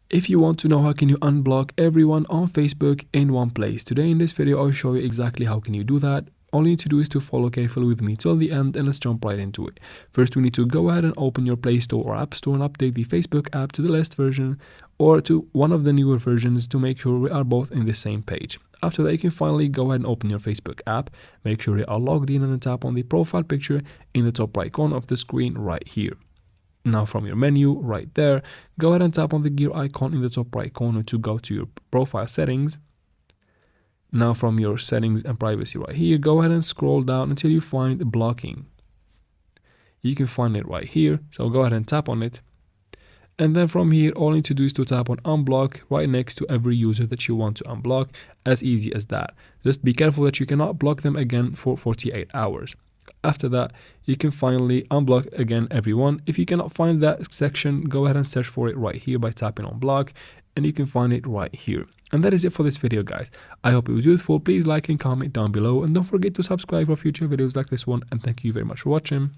If you want to know how can you unblock everyone on Facebook in one place, today in this video I'll show you exactly how can you do that. All you need to do is to follow carefully with me till the end, and let's jump right into it. First we need to go ahead and open your Play Store or App Store and update the Facebook app to the latest version or to one of the newer versions to make sure we are both in the same page. After that, you can finally go ahead and open your Facebook app, make sure you are logged in, and then tap on the profile picture in the top right corner of the screen right here. Now from your menu right there, go ahead and tap on the gear icon in the top right corner to go to your profile settings. Now from your settings and privacy right here, go ahead and scroll down until you find blocking. You can find it right here, so go ahead and tap on it. And then from here, all you need to do is to tap on unblock right next to every user that you want to unblock. As easy as that. Just be careful that you cannot block them again for 48 hours. After that, you can finally unblock again everyone. If you cannot find that section, go ahead and search for it right here by tapping on block, and you can find it right here. And that is it for this video, guys. I hope it was useful. Please like and comment down below, and don't forget to subscribe for future videos like this one, and thank you very much for watching.